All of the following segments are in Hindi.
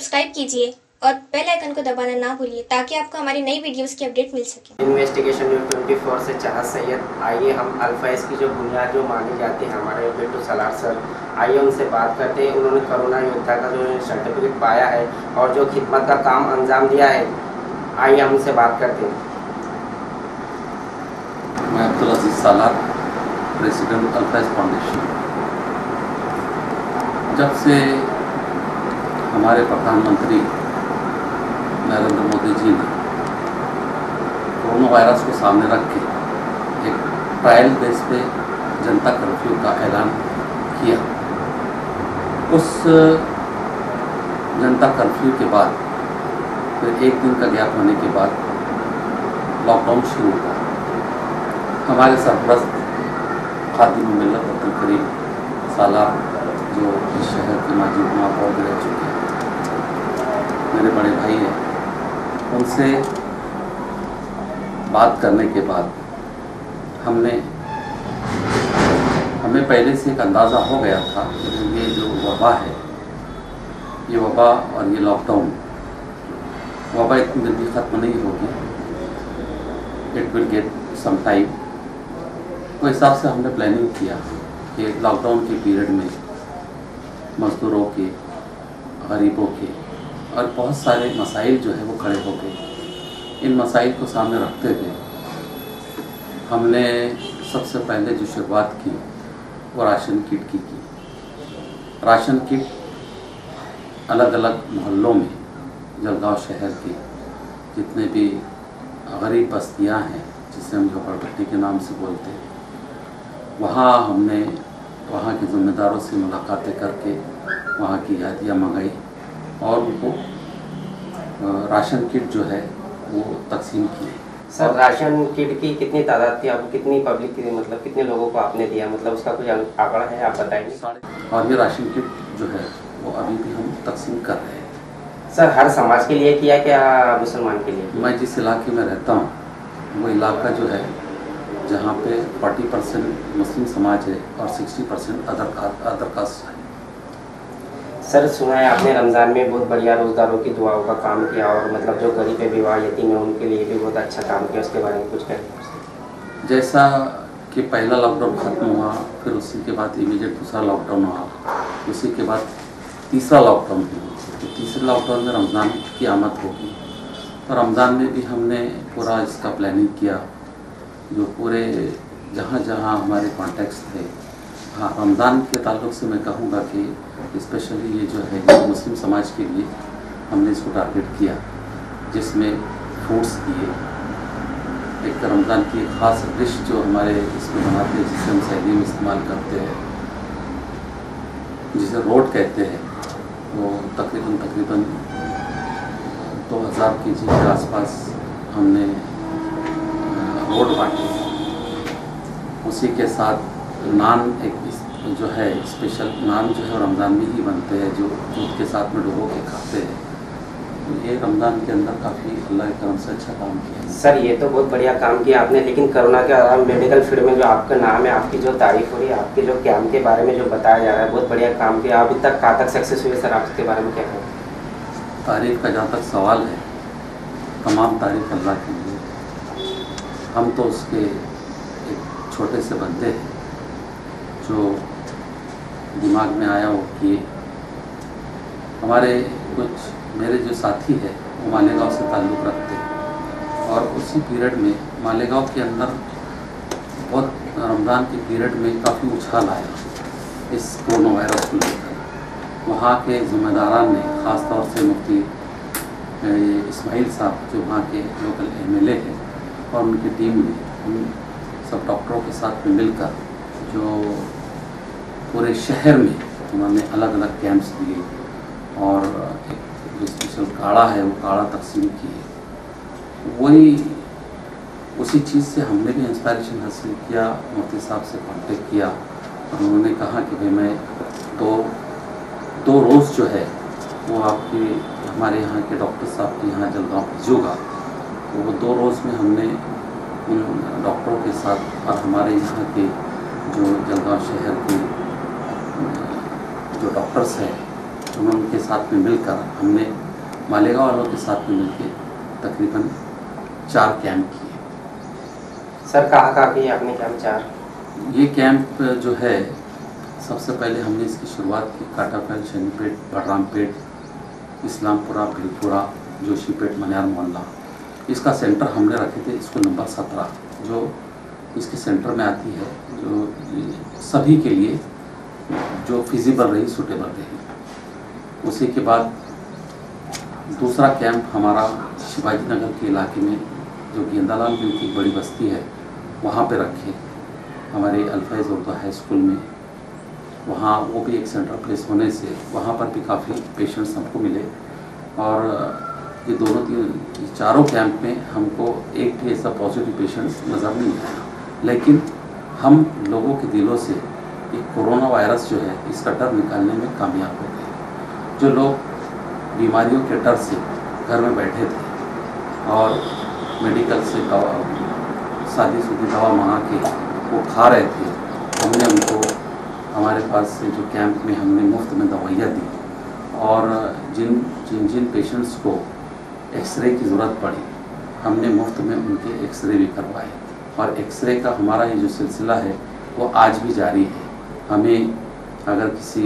सब्सक्राइब कीजिए और बेल आइकन को दबाना ना भूलिए ताकि आपको हमारी नई वीडियोस की अपडेट मिल सके। इन्वेस्टिगेशन न्यूज़ 24 से चाहत सैयद। आइए हम अल्फा एस की जो बुनियाद जो मानी जाती है हमारे बिट्टू सलार सर, आइए उनसे बात करते हैं। उन्होंने कोरोना योद्धा का जो सर्टिफिकेट पाया है और जो खिदमत का काम अंजाम दिया है, आइए हम उनसे बात करते हैं। मैं अब्दुल अजीज सालार, प्रेसिडेंट अल्फा एस फाउंडेशन। जब से हमारे प्रधानमंत्री नरेंद्र मोदी जी ने कोरोना वायरस को सामने रख के एक ट्रायल बेस पे जनता कर्फ्यू का ऐलान किया, उस जनता कर्फ्यू के बाद फिर एक दिन का गैप होने के बाद लॉकडाउन शुरू हुआ। हमारे सरपरस्त खादिम मिल्लत अब्दुल करीम सालार, जो इस शहर के माजी महापौर रह चुके हैं, मेरे बड़े भाई हैं, उनसे बात करने के बाद हमें पहले से एक अंदाज़ा हो गया था कि ये जो वबा है, ये वबा और ये लॉकडाउन, वबा इतनी जल्दी ख़त्म नहीं होगी, it will get some time. तो हिसाब से हमने प्लानिंग किया कि लॉकडाउन के पीरियड में मज़दूरों के, गरीबों के और बहुत सारे मसाइल जो है वो खड़े हो गए। इन मसाइल को सामने रखते हुए हमने सबसे पहले जो शुरुआत की वो राशन किट की। राशन किट अलग अलग मोहल्लों में, जलगांव शहर के जितने भी गरीब बस्तियां हैं, जिसे हम झोपड़पट्टी के नाम से बोलते हैं, वहाँ हमने वहाँ के ज़िम्मेदारों से मुलाकातें करके वहाँ की यादियाँ मंगाई और उनको राशन किट जो है वो तकसीम किए। सर, राशन किट की कितनी तादाद थी? आप कितनी पब्लिक की, मतलब कितने लोगों को आपने दिया, मतलब उसका कुछ आंकड़ा है, आप बताएंगे? और ये राशन किट जो है वो अभी भी हम तकसीम कर रहे हैं। सर, हर समाज के लिए किया क्या मुसलमान के लिए? मैं जिस इलाके में रहता हूँ वो इलाका जो है जहाँ पे 40% मुस्लिम समाज है और 60% अदर कास्ट है। सर, सुना है आपने रमज़ान में बहुत बढ़िया रोज़गारों की दुआओं का काम किया और मतलब जो गरीब विवाह यतीम है उनके लिए भी बहुत अच्छा काम किया, उसके बारे में कुछ कहें? जैसा कि पहला लॉकडाउन ख़त्म हुआ, फिर उसी के बाद इमीडिएट दूसरा लॉकडाउन हुआ, उसी के बाद तीसरा लॉकडाउन हुआ। तो तीसरे लॉकडाउन में रमज़ान की आमद होगी, तो रमज़ान में भी हमने पूरा इसका प्लानिंग किया, जो पूरे जहाँ जहाँ हमारे कॉन्टेक्ट्स थे। हाँ, रमज़ान के ताल्लुक़ से मैं कहूँगा कि स्पेशली ये जो है ये मुस्लिम समाज के लिए हमने इसको टारगेट किया, जिसमें फ्रूट्स दिए। एक रमज़ान की ख़ास डिश जो हमारे इसमें बनाते हैं, जिसे हम सैली में इस्तेमाल करते हैं, जिसे रोट कहते हैं, वो तकरीबन 2000 kg के आसपास हमने रोट बांटे। उसी के साथ नान, एक जो है स्पेशल नान जो है रमज़ान में ही बनते हैं, जो दूध के साथ में डुबो के खाते हैं। तो ये रमज़ान के अंदर काफ़ी अल्लाह के करम से अच्छा काम किया। सर, ये तो बहुत बढ़िया काम किया आपने, लेकिन कोरोना के दौरान मेडिकल फील्ड में जो आपका नाम है, आपकी जो तारीफ हो रही है, आपके जो काम के बारे में जो बताया जा रहा है, बहुत बढ़िया काम किया। अभी तक कहाँ तक सक्सेस हुए सर, आप इसके बारे में क्या कहें? तारीफ़ का जहाँ तक सवाल है, तमाम तारीफ़ अल्लाह के लिए। हम तो उसके एक छोटे से बंदे हैं, जो दिमाग में आया वो किए। हमारे कुछ मेरे जो साथी है वो मालेगांव से ताल्लुक़ रखते हैं और उसी पीरियड में मालेगांव के अंदर बहुत रमज़ान के पीरियड में काफ़ी उछाल आया इस कोरोना वायरस को लेकर। वहाँ के ज़िम्मेदारान ने, ख़ास तौर से मुफ्ती इस्माइल साहब जो वहाँ के लोकल MLA हैं, और उनकी टीम ने उन सब डॉक्टरों के साथ में मिलकर जो पूरे शहर में उन्होंने अलग अलग कैंप्स दिए और एक जो स्पेशल काढ़ा है वो काढ़ा तकसीम किए। वही उसी चीज़ से हमने भी इंस्पायरेशन हासिल किया, मुफ्ती साहब से कांटेक्ट किया और उन्होंने कहा कि भाई मैं दो रोज़ जो है वो आपके हमारे यहाँ के डॉक्टर साहब के यहाँ जलगांव भेजूँगा। तो वो 2 रोज़ में हमने उन डॉक्टरों के साथ और हमारे यहाँ के जो जलगांव शहर के जो डॉक्टर्स हैं उनके साथ में मिलकर हमने मालेगांव वालों के साथ में मिलकर तकरीबन 4 कैंप किए। सर कहाँ किए आपने कैंप 4? ये कैंप जो है सबसे पहले हमने इसकी शुरुआत की काटापैल, शनीपेट, बलरामपेट, इस्लामपुरा, बिलपुरा, जोशीपेट, मनियार मोहल्ला। इसका सेंटर हमने रखे थे स्कूल नंबर 17 जो इसके सेंटर में आती है, जो सभी के लिए जो फिजिबल रही, सूटेबल रही। उसी के बाद दूसरा कैंप हमारा शिवाजी नगर के इलाके में जो गेंदालाल मिल की बड़ी बस्ती है वहाँ पे रखे, हमारे अल्फाइज उर्दू हाई स्कूल में। वहाँ वो भी एक सेंटर प्लेस होने से वहाँ पर भी काफ़ी पेशेंट्स हमको मिले। और ये चारों कैंप में हमको एक भी ऐसा पॉजिटिव पेशेंट्स नज़र नहीं आया, लेकिन हम लोगों के दिलों से ये कोरोना वायरस जो है इसका डर निकालने में कामयाब हो गए। जो लोग बीमारियों के डर से घर में बैठे थे और मेडिकल से शादी दवा मंगा के वो खा रहे थे, हमने उनको हमारे पास से जो कैंप में हमने मुफ्त में दवाइयाँ दी। और जिन पेशेंट्स को एक्सरे की ज़रूरत पड़ी हमने मुफ्त में उनके एक्सरे भी करवाए। और एक्सरे का हमारा ये जो सिलसिला है वो आज भी जारी है। हमें अगर किसी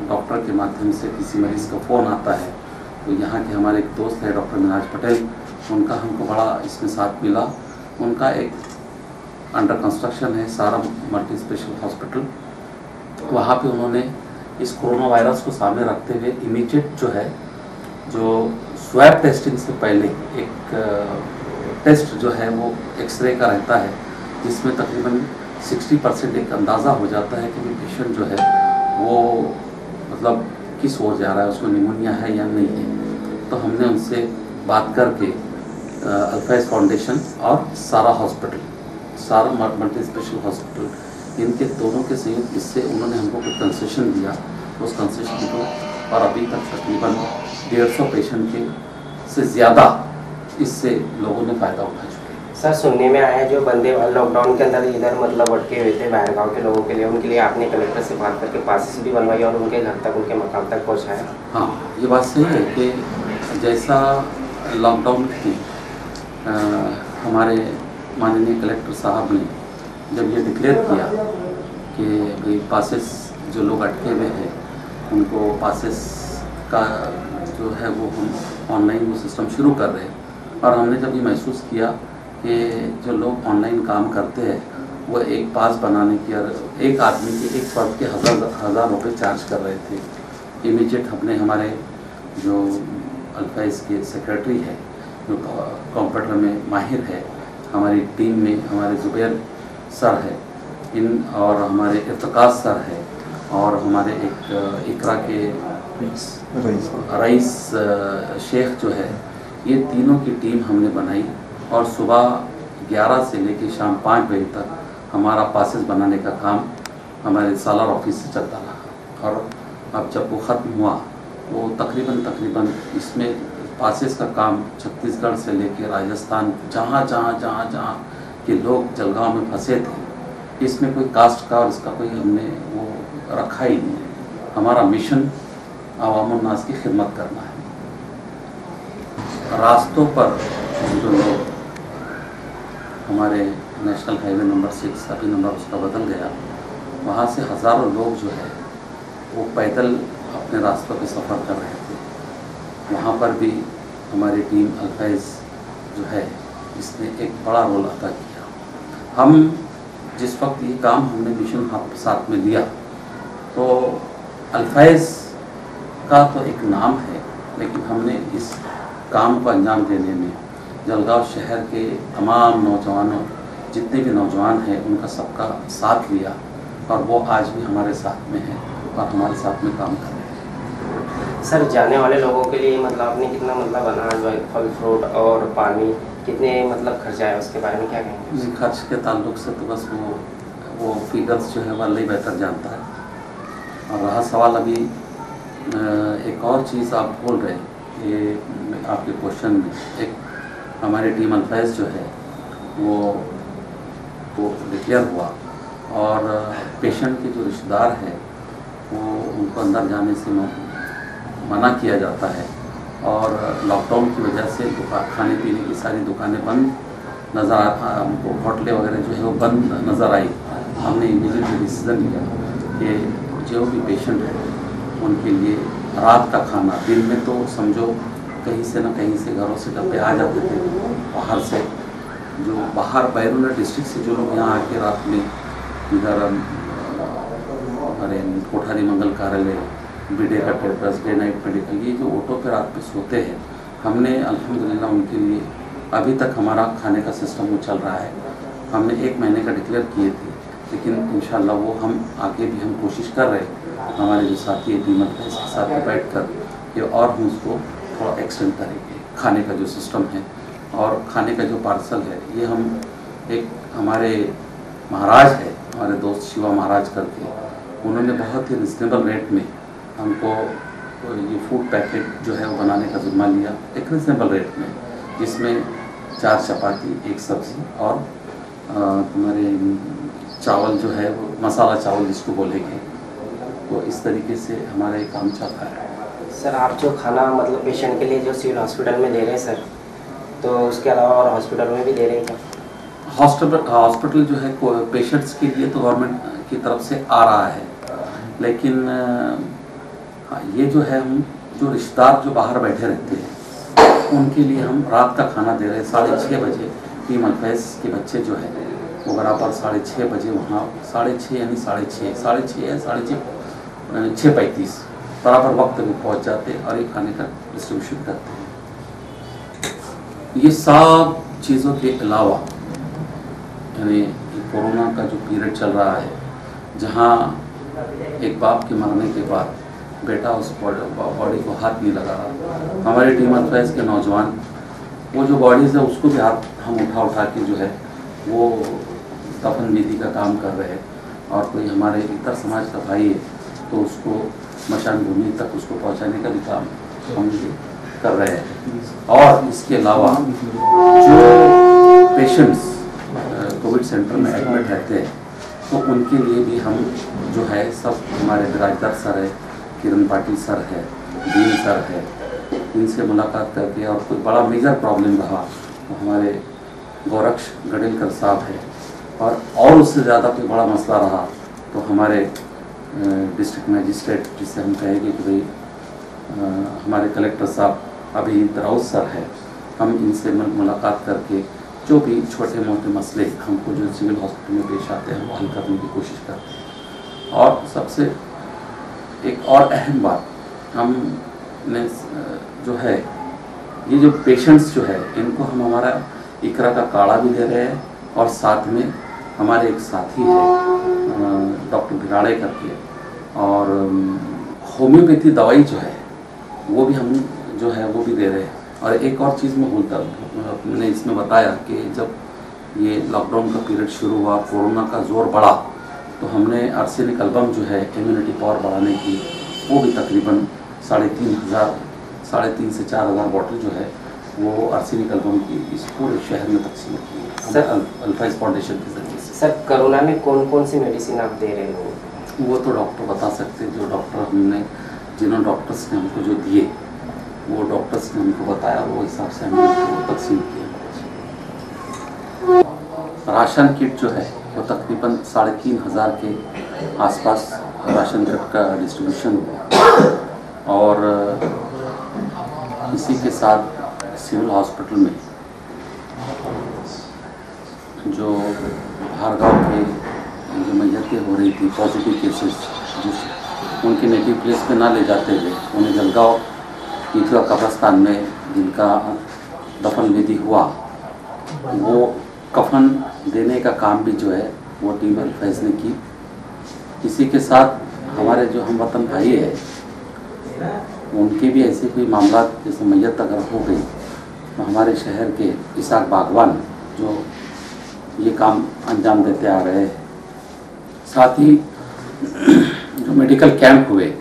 डॉक्टर के माध्यम से किसी मरीज़ का फ़ोन आता है तो यहाँ के हमारे एक दोस्त है डॉक्टर मिनाज पटेल, उनका हमको बड़ा इसमें साथ मिला। उनका एक अंडर कंस्ट्रक्शन है सारा मल्टी स्पेशल हॉस्पिटल, वहाँ पे उन्होंने इस कोरोना वायरस को सामने रखते हुए इमीडिएट जो है जो स्वैब टेस्टिंग से पहले एक टेस्ट जो है वो एक्सरे का रहता है, जिसमें तकरीबन 60% एक अंदाज़ा हो जाता है कि पेशेंट जो है वो मतलब किस ओर जा रहा है, उसको निमोनिया है या नहीं है। तो हमने उनसे बात करके अल्फाइज फाउंडेशन और सारा हॉस्पिटल, सारा मल्टी स्पेशल हॉस्पिटल, इनके दोनों के संयुक्त इससे उन्होंने हमको कुछ कंसेशन दिया। उस कंसेशन को और अभी तक तकरीबन 150 पेशेंट के से ज़्यादा इससे लोगों ने फ़ायदा उठा चुके हैं। सर सुनने में आया जो बंदे लॉकडाउन के अंदर इधर मतलब अटके हुए थे बाहर गाँव के लोगों के लिए, उनके लिए आपने कलेक्टर से बात करके पासेस भी बनवाई और उनके घर तक, उनके मकाम तक पहुँचाया। हाँ, ये बात सही है कि जैसा लॉकडाउन की हमारे माननीय कलेक्टर साहब ने जब ये डिक्लेयर किया कि भाई पासेस जो लोग अटके हुए हैं उनको पासेस का जो है वो हम ऑनलाइन वो सिस्टम शुरू कर रहे हैं। और हमने जब ये महसूस किया कि जो लोग ऑनलाइन काम करते हैं वो एक पास बनाने की और एक आदमी के एक पर्व के हज़ार रुपये चार्ज कर रहे थे। इमीडिएट हमने हमारे जो अल्फाइज के सेक्रेटरी है जो कंप्यूटर में माहिर है, हमारी टीम में हमारे जुबैर सर है इन और हमारे इर्तकाज सर है और हमारे एक इकरा के रईस शेख जो है, ये तीनों की टीम हमने बनाई और सुबह 11 से लेकर शाम 5 बजे तक हमारा पासेस बनाने का काम हमारे सालार ऑफिस से चलता रहा। और अब जब वो ख़त्म हुआ वो तकरीबन इसमें पासेस का काम छत्तीसगढ़ से लेकर राजस्थान जहाँ के लोग जलगांव में फंसे थे, इसमें कोई कास्ट का और इसका कोई हमने वो रखा ही नहीं। हमारा मिशन अवामुन नास की खिदमत करना है। रास्तों पर जो लोग हमारे नेशनल हाईवे नंबर 6 अभी नंबर उसका बदल गया, वहाँ से हज़ारों लोग जो है वो पैदल अपने रास्तों पे सफ़र कर रहे थे। वहाँ पर भी हमारी टीम अल्फाइज जो है इसने एक बड़ा रोल अदा किया। हम जिस वक्त ये काम हमने मिशन साथ में लिया तो अल्फाइज का तो एक नाम है, लेकिन हमने इस काम को अंजाम देने में जलगांव शहर के तमाम नौजवानों, जितने भी नौजवान हैं, उनका सबका साथ लिया और वो आज भी हमारे साथ में हैं और हमारे साथ में काम कर रहे हैं। सर जाने वाले लोगों के लिए मतलब आपने कितना मतलब अनाज, फल फ्रूट और पानी कितने मतलब खर्चा है, उसके बारे में क्या कहेंगे? जी, खर्च के ताल्लुक से तो बस वो फिगर्स जो है वो अल्लाह ही बेहतर जानता है। और रहा सवाल अभी एक और चीज़ आप बोल रहे हैं, ये आपके क्वेश्चन में एक हमारी टीम अल्फाइज जो है वो डिक्लेयर हुआ और पेशेंट के जो रिश्तेदार है वो उनको अंदर जाने से मना किया जाता है और लॉकडाउन की वजह से खाने पीने की सारी दुकानें बंद नज़र हमको, होटलें वगैरह जो है वो बंद नज़र आई। हमने इमीडिएटली डिसीज़न लिया कि जो भी पेशेंट है उनके लिए रात का खाना, दिन में तो समझो कहीं से ना कहीं से घरों से डब्बे आ जाते थे बाहर से, जो बाहर बैरून डिस्ट्रिक्ट से जो लोग यहाँ आके रात में इधर हमारे कोठारी मंगल कार्यालय, बीडे का टेपर्स, डे नाइट मेडिकल, ये जो ऑटो पे रात पे सोते हैं, हमने अल्हम्दुलिल्लाह उनके लिए अभी तक हमारा खाने का सिस्टम वो चल रहा है। हमने 1 महीने का डिक्लेयर किए थे, लेकिन इंशाल्लाह वो हम आगे भी हम कोशिश कर रहे हैं हमारे जो साथी है टीमत है इसके साथ बैठ कर कि और हम उसको थोड़ा एक्सटेंड करेंगे खाने का जो सिस्टम है। और खाने का जो पार्सल है ये हम एक हमारे महाराज है, हमारे दोस्त शिवा महाराज करके, उन्होंने बहुत ही रिजनेबल रेट में हमको ये फूड पैकेट जो है वो बनाने का जिम्मा लिया, एक रिजनेबल रेट में, जिसमें 4 चपाती, 1 सब्ज़ी और हमारे चावल जो है वो मसाला चावल जिसको बोलेंगे, तो इस तरीके से हमारा ये काम चल रहा है। सर आप जो खाना मतलब पेशेंट के लिए जो सिविल हॉस्पिटल में दे रहे हैं सर, तो उसके अलावा और हॉस्पिटल में भी दे रहे हैं क्या? हॉस्पिटल जो है पेशेंट्स के लिए तो गवर्नमेंट की तरफ से आ रहा है, लेकिन ये जो है हम जो रिश्तेदार जो बाहर बैठे रहते हैं उनके लिए हम रात का खाना दे रहे हैं 6:30 बजे। टीम अल्फैज़ के बच्चे जो है वो बराबर 6:30 बजे वहाँ 6:30 यानी 6:30 या 6:35 बराबर वक्त में पहुँच जाते हैं और ये खाने का डिस्ट्रीब्यूशन करते हैं। ये सब चीज़ों के अलावा यानी कोरोना का जो पीरियड चल रहा है, जहाँ एक बाप के मरने के बाद बेटा उस बॉडी को हाथ नहीं लगा रहा, हमारे टीम अल्फैज़ के नौजवान वो जो बॉडीज़ है उसको भी हाथ हम उठा के जो है वो दफन विधि का काम कर रहे हैं। और कोई हमारे इतर समाज का भाई है तो उसको मशान भूमि तक उसको पहुंचाने का भी काम हम कर रहे हैं। और इसके अलावा जो पेशेंट्स कोविड सेंटर में एडमिट रहते हैं तो उनके लिए भी हम जो है सब हमारे बिराजदार सर है, किरण पाटिल सर है, दीन सर है, इनसे मुलाकात करके, और कोई बड़ा मेजर प्रॉब्लम रहा तो हमारे गोरक्ष गडेलकर साहब है, और उससे ज़्यादा कोई बड़ा मसला रहा तो हमारे डिस्ट्रिक्ट मजिस्ट्रेट जिससे हम कहेंगे कि भाई हमारे कलेक्टर साहब अभी राउत सर है, हम इनसे मुलाकात करके जो भी छोटे मोटे मसले हमको जो सिविल हॉस्पिटल में पेश आते हैं वो हल करने की कोशिश करते हैं। और सबसे एक और अहम बात हमने जो है ये जो पेशेंट्स जो है इनको हम हमारा इकरा का काढ़ा भी दे रहे हैं, और साथ में हमारे एक साथी है डॉक्टर भिराड़े करके, और होम्योपैथी दवाई जो है वो भी हम जो है वो भी दे रहे हैं। और एक और चीज़ मैं बोलता मैंने इसमें बताया कि जब ये लॉकडाउन का पीरियड शुरू हुआ, कोरोना का जोर बढ़ा, तो हमने आर्सेनिक एल्बम जो है इम्यूनिटी पावर बढ़ाने की वो भी तकरीबन 3,500 से 4,000 बॉटल जो है वो आर्सेनिक एल्बम की इस पूरे शहर में तकसीम की है सर अल्फैज़ फाउंडेशन के जरिए से। सर कोरोना में कौन कौन सी मेडिसिन आप दे रहे हो? वो तो डॉक्टर बता सकते हैं, जो डॉक्टर हमने जिन्होंने डॉक्टर्स ने हमको जो दिए वो डॉक्टर्स ने हमको बताया, वो हिसाब से हमने उनको तकसीम किया। राशन किट जो है वो तकरीबन 3,500 के आसपास राशन किट का डिस्ट्रीब्यूशन हुआ। और इसी के साथ सिविल हॉस्पिटल में जो भार्गव के जो मैयतें हो रही थी, पॉजिटिव केसेस, जो उनके नेटिव प्लेस पे ना ले जाते हुए उन्हें जलगांव ईदगाह कब्रस्तान में जिनका दफन विधि हुआ, वो कफन देने का काम भी जो है वो टीम अल्फैज़ ने की। इसी के साथ हमारे जो हम वतन भाई है उनके भी ऐसे कोई मामला जैसे मैयत अगर हो गई तो हमारे शहर के इसाक बागवान जो ये काम अंजाम देते आ रहे हैं। साथ ही जो मेडिकल कैंप हुए,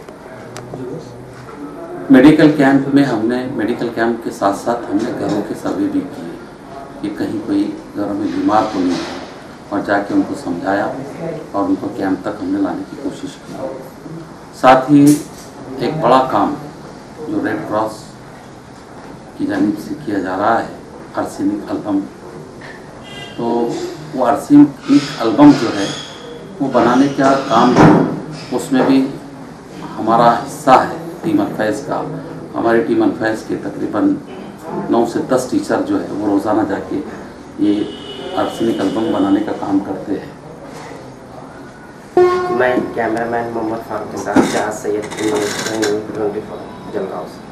मेडिकल कैंप में हमने मेडिकल कैंप के साथ साथ हमने घरों के सर्वे भी किए कि कहीं कोई घरों में बीमार तो नहीं है, और जाके उनको समझाया और उनको कैंप तक हमने लाने की कोशिश की। साथ ही एक बड़ा काम क्रॉस की जानिब से किया जा रहा है आर्सेनिक एल्बम। तो वो आर्सेनिक एल्बम जो है वो बनाने का काम उसमें भी हमारा हिस्सा है टीम अल्फाइज का। हमारी टीम अल्फाइज के तकरीबन 9 से 10 टीचर जो है वो रोज़ाना जाके ये आर्सेनिक एल्बम बनाने का काम करते हैं। मैं कैमरामैन मोहम्मद फारूक के साथ जहाज सैयद, 24 जलगांव से।